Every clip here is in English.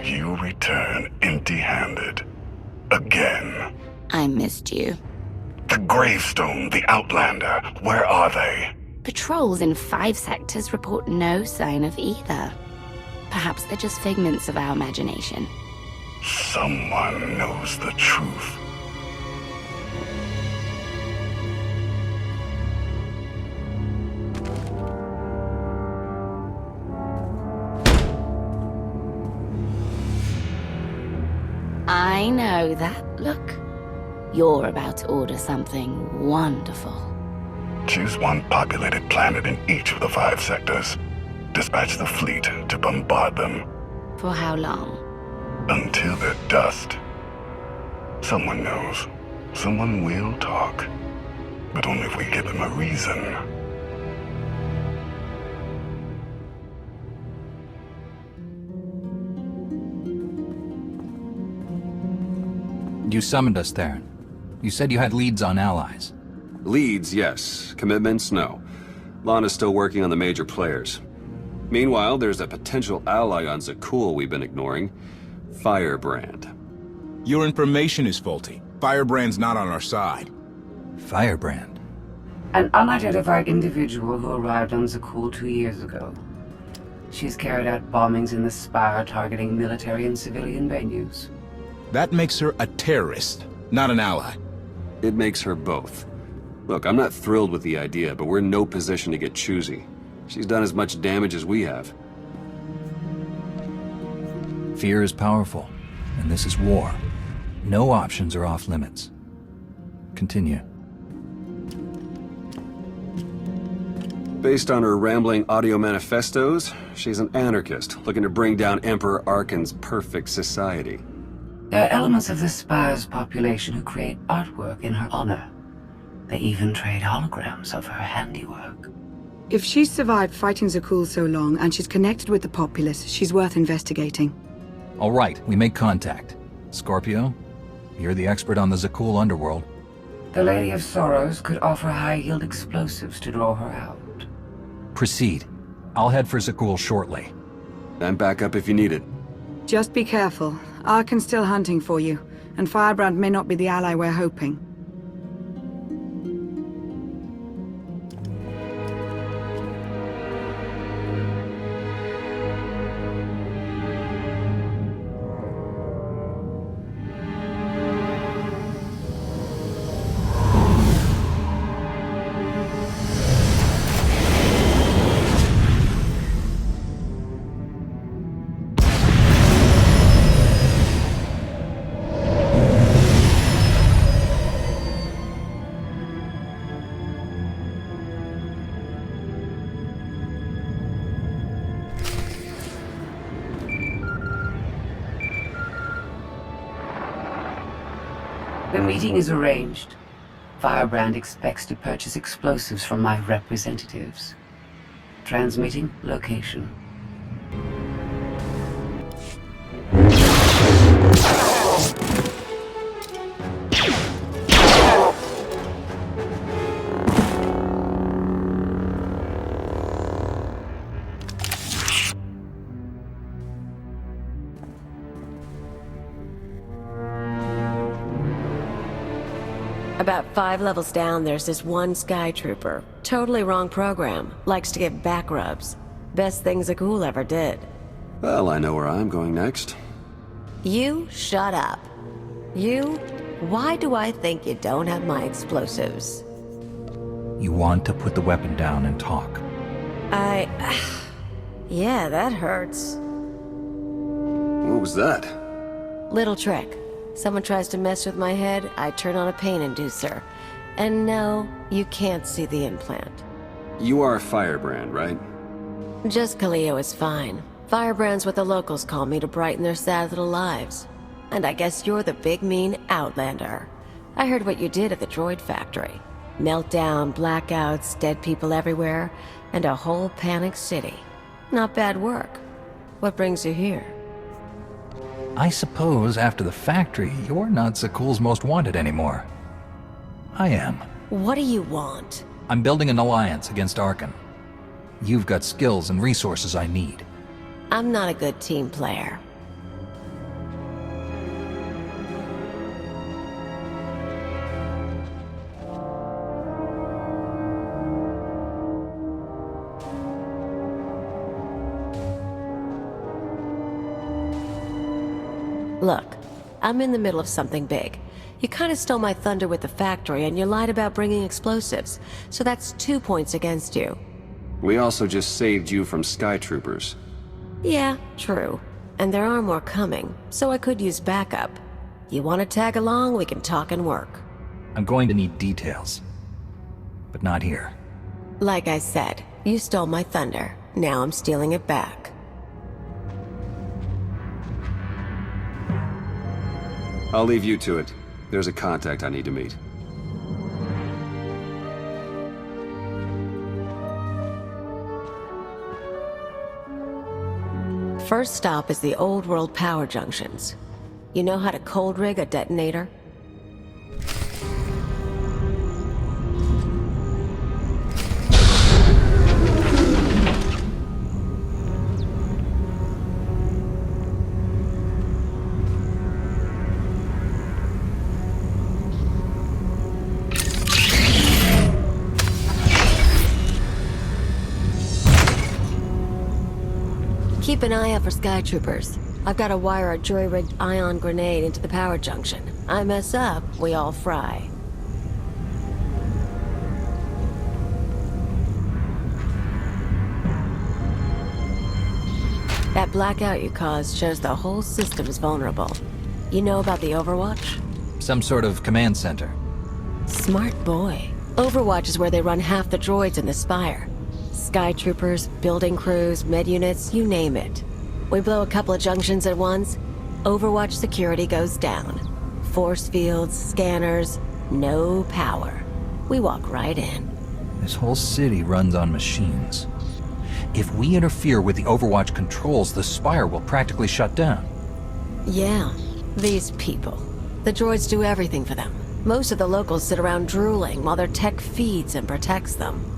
you return empty-handed. Again. I missed you. The Gravestone, the Outlander, where are they? Patrols in 5 sectors report no sign of either. Perhaps they're just figments of our imagination. Someone knows the truth. I know that look. You're about to order something wonderful. Choose one populated planet in each of the 5 sectors. Dispatch the fleet to bombard them. For how long? Until they're dust. Someone knows. Someone will talk. But only if we give them a reason. You summoned us, Theron. You said you had leads on allies. Leads, yes. Commitments, no. Lana's still working on the major players. Meanwhile, there's a potential ally on Zakul we've been ignoring. Firebrand. Your information is faulty. Firebrand's not on our side. Firebrand? An unidentified individual who arrived on Zakul 2 years ago. She's carried out bombings in the Spire targeting military and civilian venues. That makes her a terrorist, not an ally. It makes her both. Look, I'm not thrilled with the idea, but we're in no position to get choosy. She's done as much damage as we have. Fear is powerful, and this is war. No options are off limits. Continue. Based on her rambling audio manifestos, she's an anarchist looking to bring down Emperor Arkan's perfect society. There are elements of the Spire's population who create artwork in her honor. They even trade holograms of her handiwork. If she's survived fighting Zakul so long and she's connected with the populace, she's worth investigating. All right, we make contact. Scorpio, you're the expert on the Zakul underworld. The Lady of Sorrows could offer high-yield explosives to draw her out. Proceed. I'll head for Zakul shortly. I'm back up if you need it. Just be careful. Arkan's still hunting for you, and Firebrand may not be the ally we're hoping. The meeting is arranged. Firebrand expects to purchase explosives from my representatives. Transmitting location. About 5 levels down, there's this one Sky Trooper. Totally wrong program. Likes to give back rubs. Best thing Zakul ever did. Well, I know where I'm going next. You shut up. You? Why do I think you don't have my explosives? You want to put the weapon down and talk. Yeah, that hurts. What was that? Little trick. Someone tries to mess with my head, I turn on a pain inducer. And no, you can't see the implant. You are Firebrand, right? Just Kaleo is fine. Firebrand's what the locals call me to brighten their sad little lives. And I guess you're the big mean Outlander. I heard what you did at the droid factory. Meltdown, blackouts, dead people everywhere, and a whole panicked city. Not bad work. What brings you here? I suppose after the factory, you're not Zakul's most wanted anymore. I am. What do you want? I'm building an alliance against Arkan. You've got skills and resources I need. I'm not a good team player. Look, I'm in the middle of something big. You kind of stole my thunder with the factory, and you lied about bringing explosives, so that's 2 points against you. We also just saved you from Sky Troopers. Yeah, true. And there are more coming, so I could use backup. You want to tag along, we can talk and work. I'm going to need details. But not here. Like I said, you stole my thunder. Now I'm stealing it back. I'll leave you to it. There's a contact I need to meet. First stop is the old world power junctions. You know how to cold rig a detonator? Keep an eye out for Sky Troopers. I've got to wire a jury-rigged ion grenade into the power junction. I mess up, we all fry. That blackout you caused shows the whole system's vulnerable. You know about the Overwatch? Some sort of command center. Smart boy. Overwatch is where they run half the droids in the Spire. Sky Troopers, building crews, med units, you name it. We blow a couple of junctions at once, Overwatch security goes down. Force fields, scanners, no power. We walk right in. This whole city runs on machines. If we interfere with the Overwatch controls, the Spire will practically shut down. Yeah, these people. The droids do everything for them. Most of the locals sit around drooling while their tech feeds and protects them.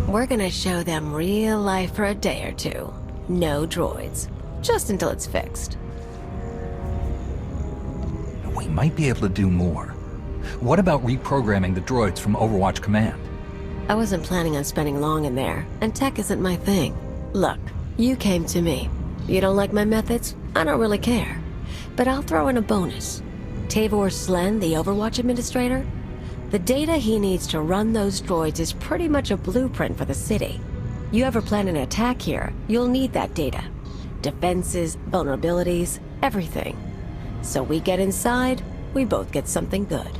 We're gonna show them real life for a day or two. No droids. Just until it's fixed. We might be able to do more. What about reprogramming the droids from Overwatch Command? I wasn't planning on spending long in there, and tech isn't my thing. Look, you came to me. You don't like my methods? I don't really care. But I'll throw in a bonus. Tavor Slen, the Overwatch administrator? The data he needs to run those droids is pretty much a blueprint for the city. You ever plan an attack here, you'll need that data. Defenses, vulnerabilities, everything. So we get inside, we both get something good.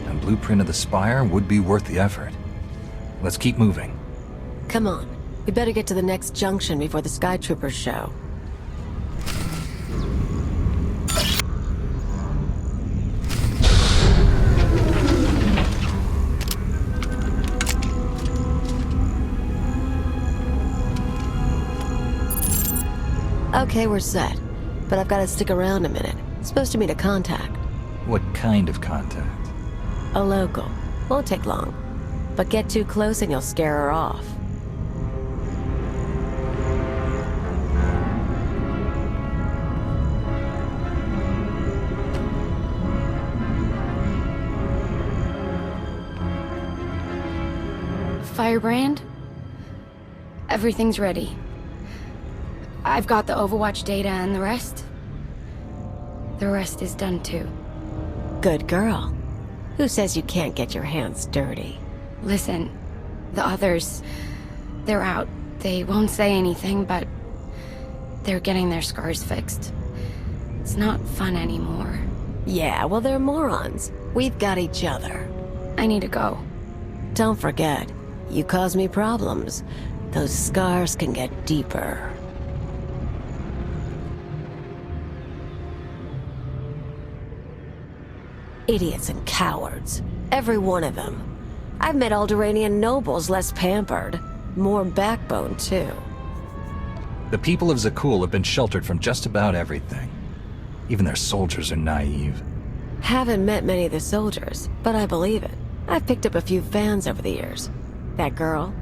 A blueprint of the Spire would be worth the effort. Let's keep moving. Come on, we better get to the next junction before the Sky Troopers show. Okay, we're set. But I've got to stick around a minute. Supposed to meet a contact. What kind of contact? A local. Won't take long. But get too close and you'll scare her off. Firebrand? Everything's ready. I've got the Overwatch data and the rest is done too. Good girl. Who says you can't get your hands dirty? Listen, the others, they're out. They won't say anything, but they're getting their scars fixed. It's not fun anymore. Yeah, well, they're morons. We've got each other. I need to go. Don't forget, you cause me problems. Those scars can get deeper. Idiots and cowards. Every one of them. I've met Alderaanian nobles less pampered. More backbone, too. The people of Zakul have been sheltered from just about everything. Even their soldiers are naive. Haven't met many of the soldiers, but I believe it. I've picked up a few fans over the years. That girl,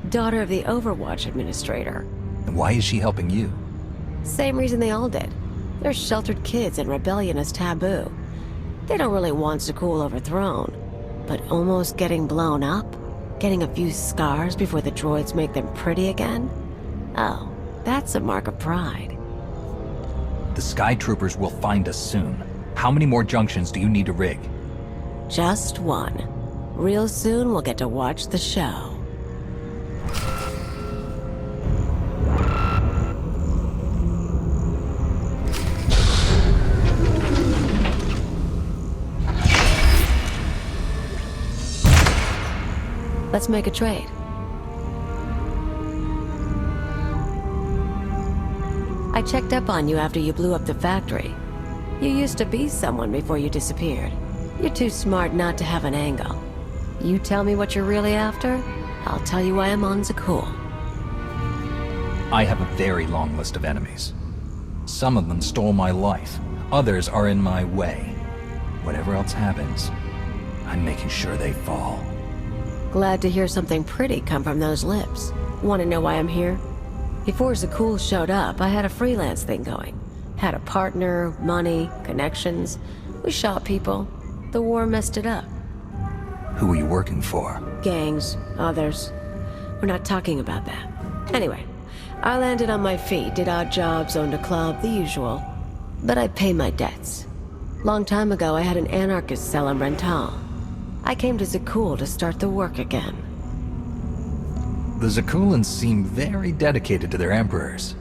daughter of the Overwatch administrator. And why is she helping you? Same reason they all did. They're sheltered kids and rebellion is taboo. They don't really want Zakul overthrown, but almost getting blown up? Getting a few scars before the droids make them pretty again? Oh, that's a mark of pride. The Sky Troopers will find us soon. How many more junctions do you need to rig? Just one. Real soon we'll get to watch the show. Let's make a trade. I checked up on you after you blew up the factory. You used to be someone before you disappeared. You're too smart not to have an angle. You tell me what you're really after, I'll tell you why I'm on Zakul. I have a very long list of enemies. Some of them stole my life. Others are in my way. Whatever else happens, I'm making sure they fall. Glad to hear something pretty come from those lips. Want to know why I'm here? Before Zakul showed up, I had a freelance thing going. Had a partner, money, connections. We shot people. The war messed it up. Who are you working for? Gangs, others. We're not talking about that. Anyway, I landed on my feet, did odd jobs, owned a club, the usual. But I pay my debts. Long time ago, I had an anarchist cell in Rental. I came to Zakul to start the work again. The Zakulans seem very dedicated to their emperors.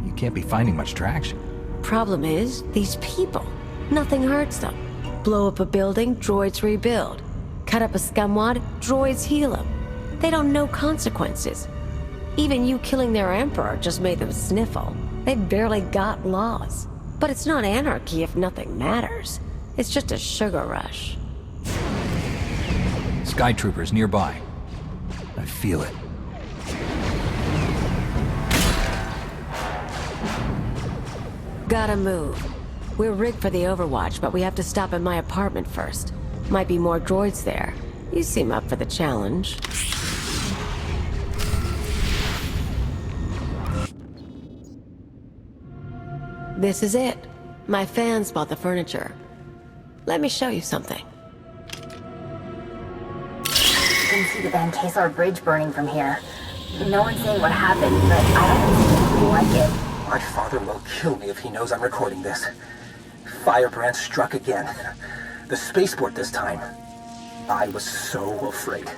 You can't be finding much traction. Problem is, these people. Nothing hurts them. Blow up a building, droids rebuild. Cut up a scumwad, droids heal them. They don't know consequences. Even you killing their emperor just made them sniffle. They barely got laws. But it's not anarchy if nothing matters. It's just a sugar rush. Sky Troopers nearby. I feel it. Gotta move. We're rigged for the Overwatch, but we have to stop at my apartment first. Might be more droids there. You seem up for the challenge. This is it. My fans bought the furniture. Let me show you something. You can see the Van Kesar Bridge burning from here. No one's saying what happened, but I haven't seen anything like it. My father will kill me if he knows I'm recording this. Firebrand struck again. The spaceport this time. I was so afraid,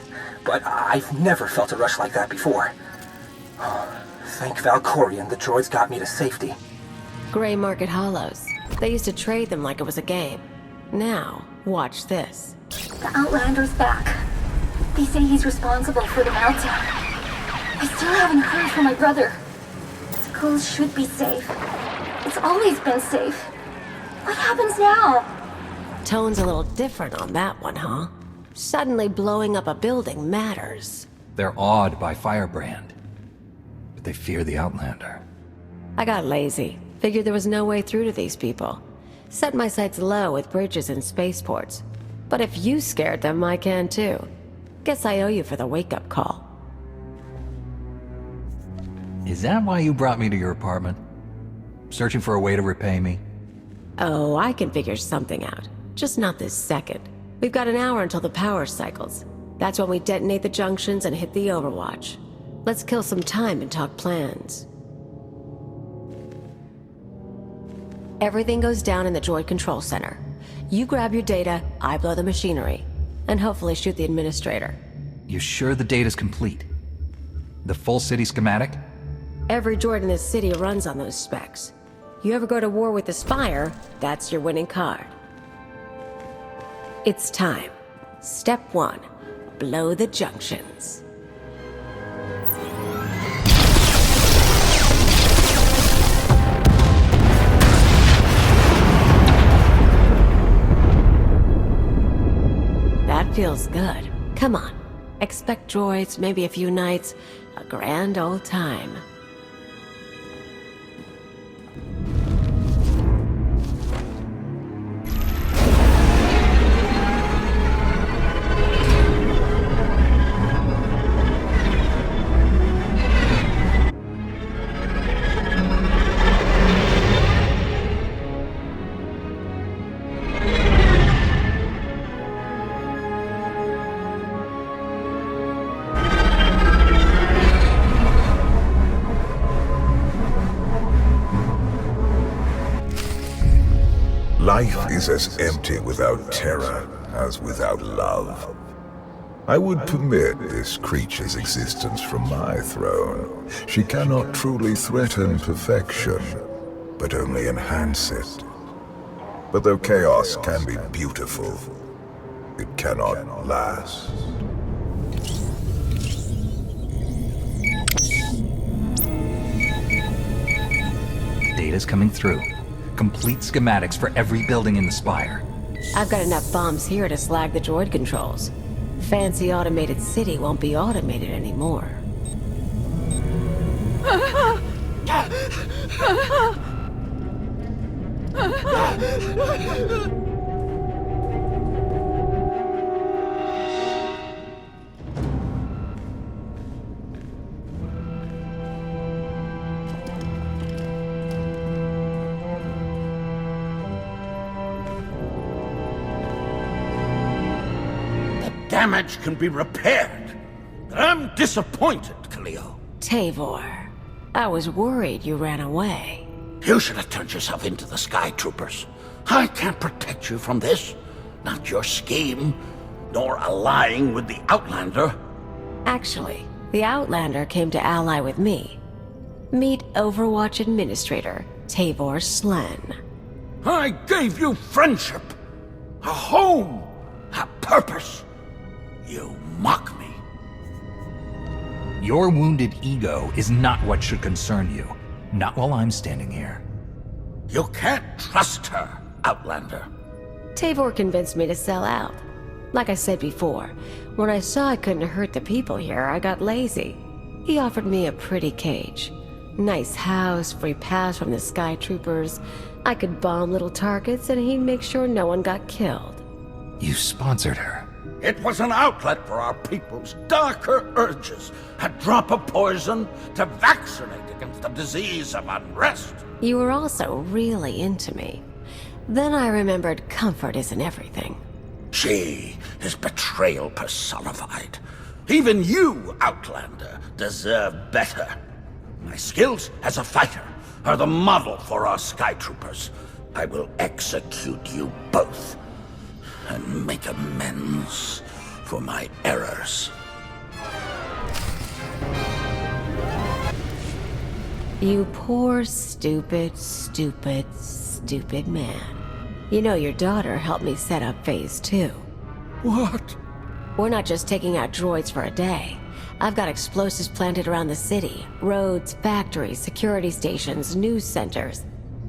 but I've never felt a rush like that before. Thank Valkorion, the droids got me to safety. Gray Market Hollows. They used to trade them like it was a game. Now, watch this. The Outlander's back. They say he's responsible for the meltdown. I still haven't heard from my brother. Zakul should be safe. It's always been safe. What happens now? Tone's a little different on that one, huh? Suddenly blowing up a building matters. They're awed by Firebrand, but they fear the Outlander. I got lazy. Figured there was no way through to these people. Set my sights low with bridges and spaceports. But if you scared them, I can too. Guess I owe you for the wake-up call. Is that why you brought me to your apartment? Searching for a way to repay me? Oh, I can figure something out. Just not this second. We've got an hour until the power cycles. That's when we detonate the junctions and hit the Overwatch. Let's kill some time and talk plans. Everything goes down in the droid control center. You grab your data, I blow the machinery. And hopefully shoot the administrator. You sure the data's complete? The full city schematic? Every droid in this city runs on those specs. You ever go to war with the Spire, that's your winning card. It's time. Step 1. Blow the junctions. That feels good. Come on. Expect droids, maybe a few nights. A grand old time. Life is as empty without terror as without love. I would permit this creature's existence from my throne. She cannot truly threaten perfection, but only enhance it. But though chaos can be beautiful, it cannot last. Data's coming through. Complete schematics for every building in the Spire. I've got enough bombs here to slag the droid controls. Fancy automated city won't be automated anymore. Damage can be repaired. I'm disappointed, Cleo. Tavor, I was worried you ran away. You should have turned yourself into the Sky Troopers. I can't protect you from this. Not your scheme, nor allying with the Outlander. Actually, the Outlander came to ally with me. Meet Overwatch Administrator, Tavor Slen. I gave you friendship, a home, a purpose. You mock me. Your wounded ego is not what should concern you. Not while I'm standing here. You can't trust her, Outlander. Tavor convinced me to sell out. Like I said before, when I saw I couldn't hurt the people here, I got lazy. He offered me a pretty cage. Nice house, free pass from the Sky Troopers. I could bomb little targets and he'd make sure no one got killed. You sponsored her. It was an outlet for our people's darker urges. A drop of poison to vaccinate against the disease of unrest. You were also really into me. Then I remembered comfort isn't everything. She is betrayal personified. Even you, Outlander, deserve better. My skills as a fighter are the model for our Sky Troopers. I will execute you both and make amends for my errors. You poor, stupid, stupid, stupid man. You know your daughter helped me set up Phase 2. What? We're not just taking out droids for a day. I've got explosives planted around the city. Roads, factories, security stations, news centers.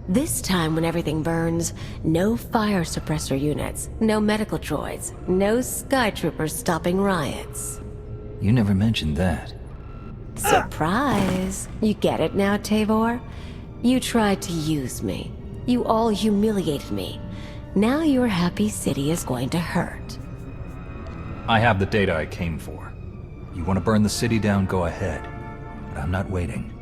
This time when everything burns, no fire suppressor units, no medical droids, no Sky Troopers stopping riots. You never mentioned that. Surprise! You get it now, Tavor? You tried to use me. You all humiliated me. Now your happy city is going to hurt. I have the data I came for. You want to burn the city down, go ahead. But I'm not waiting.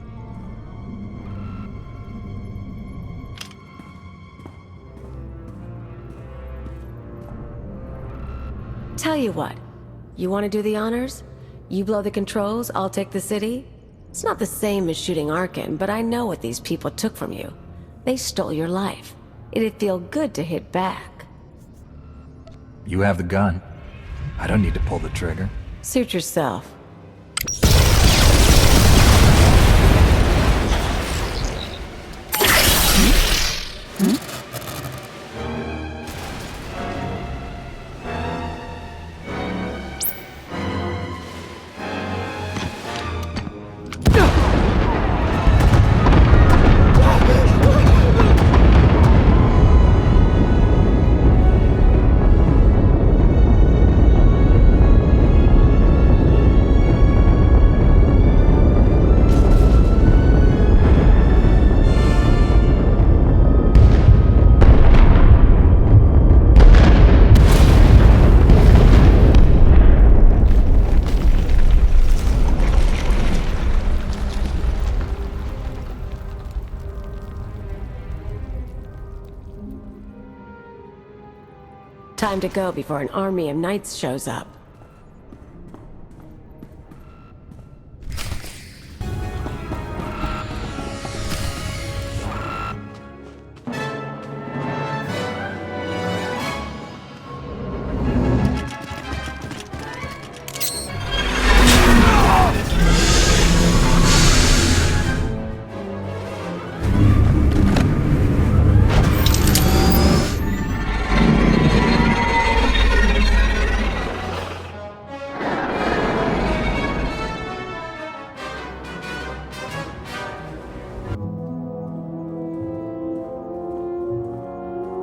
Tell you what, you want to do the honors? You blow the controls, I'll take the city? It's not the same as shooting Arkin, but I know what these people took from you. They stole your life. It'd feel good to hit back. You have the gun. I don't need to pull the trigger. Suit yourself. Time to go before an army of knights shows up.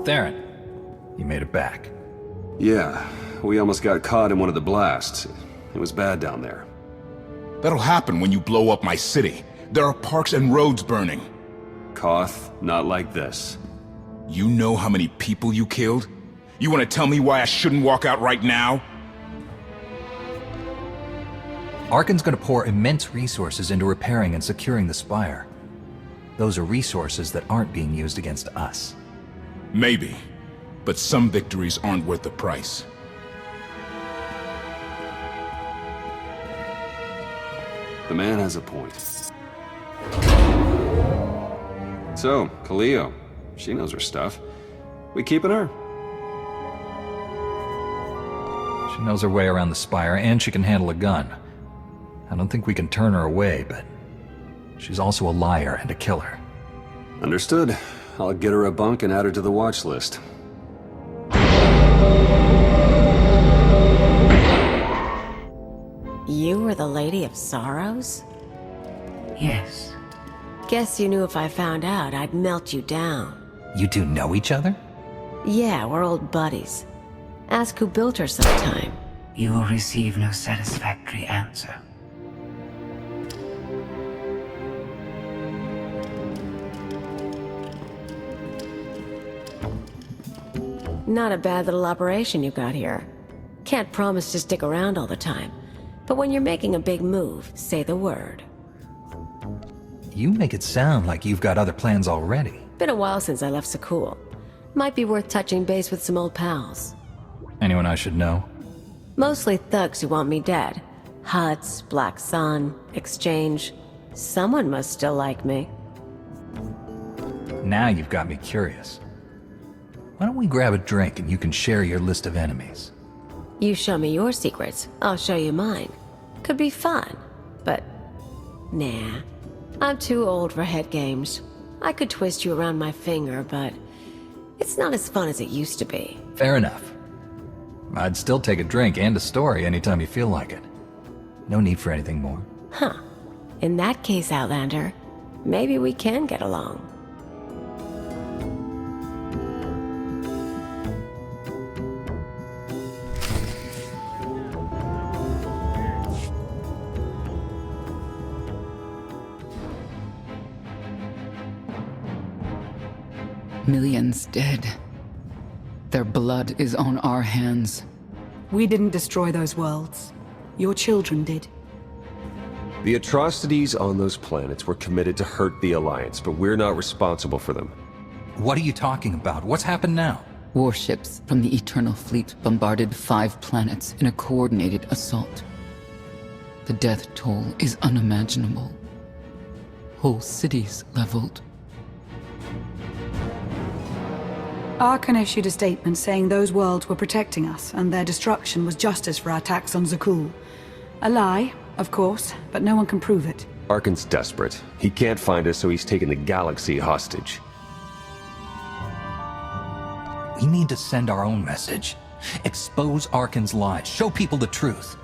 Theron, you made it back. Yeah, we almost got caught in one of the blasts. It was bad down there. That'll happen when you blow up my city. There are parks and roads burning. Koth, not like this. You know how many people you killed? You want to tell me why I shouldn't walk out right now? Arcann's gonna pour immense resources into repairing and securing the Spire. Those are resources that aren't being used against us. Maybe, but some victories aren't worth the price. The man has a point. So, Kaleo, she knows her stuff. We keeping her? She knows her way around the Spire, and she can handle a gun. I don't think we can turn her away, but she's also a liar and a killer. Understood. I'll get her a bunk and add her to the watch list. You were the Lady of Sorrows? Yes. Guess you knew if I found out, I'd melt you down. You two know each other? Yeah, we're old buddies. Ask who built her sometime. You will receive no satisfactory answer. Not a bad little operation you got here. Can't promise to stick around all the time, but when you're making a big move, say the word. You make it sound like you've got other plans already. Been a while since I left Sakul. Might be worth touching base with some old pals. Anyone I should know? Mostly thugs who want me dead. Huts, Black Sun, Exchange. Someone must still like me. Now you've got me curious. Why don't we grab a drink and you can share your list of enemies? You show me your secrets, I'll show you mine. Could be fun, but nah. I'm too old for head games. I could twist you around my finger, but it's not as fun as it used to be. Fair enough. I'd still take a drink and a story anytime you feel like it. No need for anything more. Huh. In that case, Outlander, maybe we can get along. Millions dead. Their blood is on our hands. We didn't destroy those worlds. Your children did. The atrocities on those planets were committed to hurt the Alliance, but we're not responsible for them. What are you talking about? What's happened now? Warships from the Eternal Fleet bombarded 5 planets in a coordinated assault. The death toll is unimaginable. Whole cities leveled. Arcann issued a statement saying those worlds were protecting us, and their destruction was justice for our attacks on Zakul. A lie, of course, but no one can prove it. Arcann's desperate. He can't find us, so he's taken the galaxy hostage. We need to send our own message. Expose Arcann's lies. Show people the truth.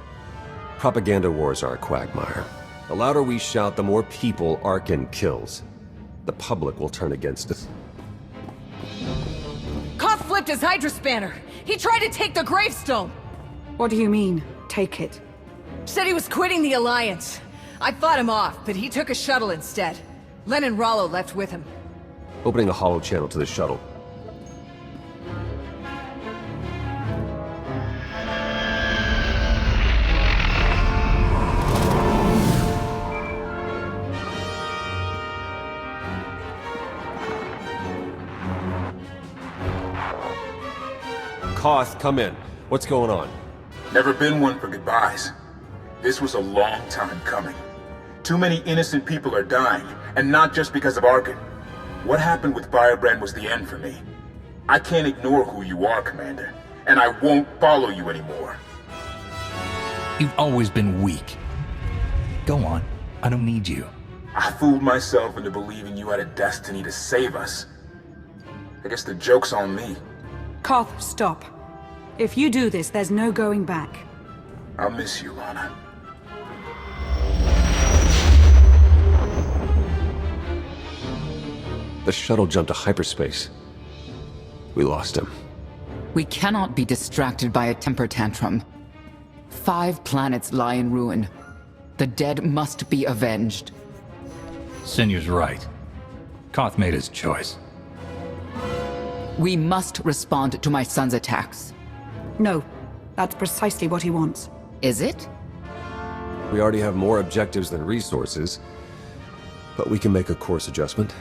Propaganda wars are a quagmire. The louder we shout, the more people Arcann kills. The public will turn against us. Koth flipped his Hydra spanner. He tried to take the gravestone. What do you mean, take it? Said he was quitting the Alliance. I fought him off, but he took a shuttle instead. Len and Rollo left with him. Opening a hollow channel to the shuttle. Koth, come in. What's going on? Never been one for goodbyes. This was a long time coming. Too many innocent people are dying, and not just because of Arcann. What happened with Firebrand was the end for me. I can't ignore who you are, Commander, and I won't follow you anymore. You've always been weak. Go on. I don't need you. I fooled myself into believing you had a destiny to save us. I guess the joke's on me. Koth, stop. If you do this, there's no going back. I'll miss you, Lana. The shuttle jumped to hyperspace. We lost him. We cannot be distracted by a temper tantrum. 5 planets lie in ruin. The dead must be avenged. Sinew's right. Koth made his choice. We must respond to my son's attacks. No, that's precisely what he wants. Is it? We already have more objectives than resources, but we can make a course adjustment.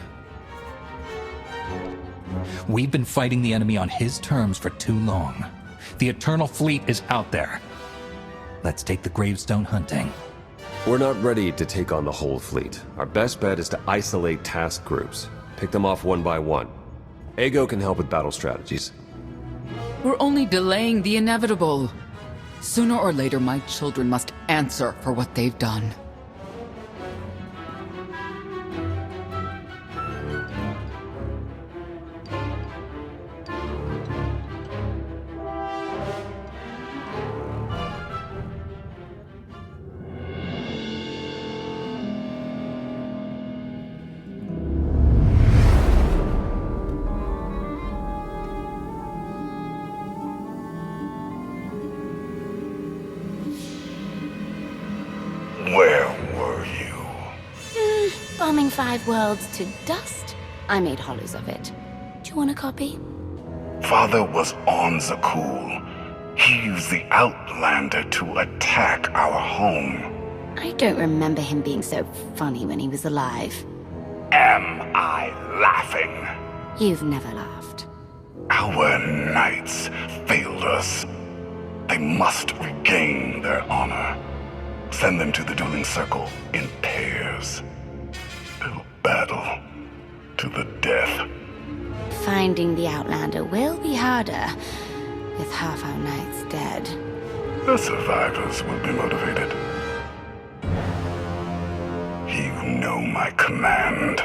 We've been fighting the enemy on his terms for too long. The Eternal Fleet is out there. Let's take the gravestone hunting. We're not ready to take on the whole fleet. Our best bet is to isolate task groups. Pick them off one by one. Ego can help with battle strategies. We're only delaying the inevitable. Sooner or later, my children must answer for what they've done. Where were you? Bombing 5 worlds to dust. I made hollows of it. Do you want a copy? Father was on Zakul. He used the Outlander to attack our home. I don't remember him being so funny when he was alive. Am I laughing? You've never laughed. Our knights failed us. They must regain their honor. Send them to the dueling circle in pairs. They'll battle to the death. Finding the Outlander will be harder, with half our knights dead. The survivors will be motivated. You know my command.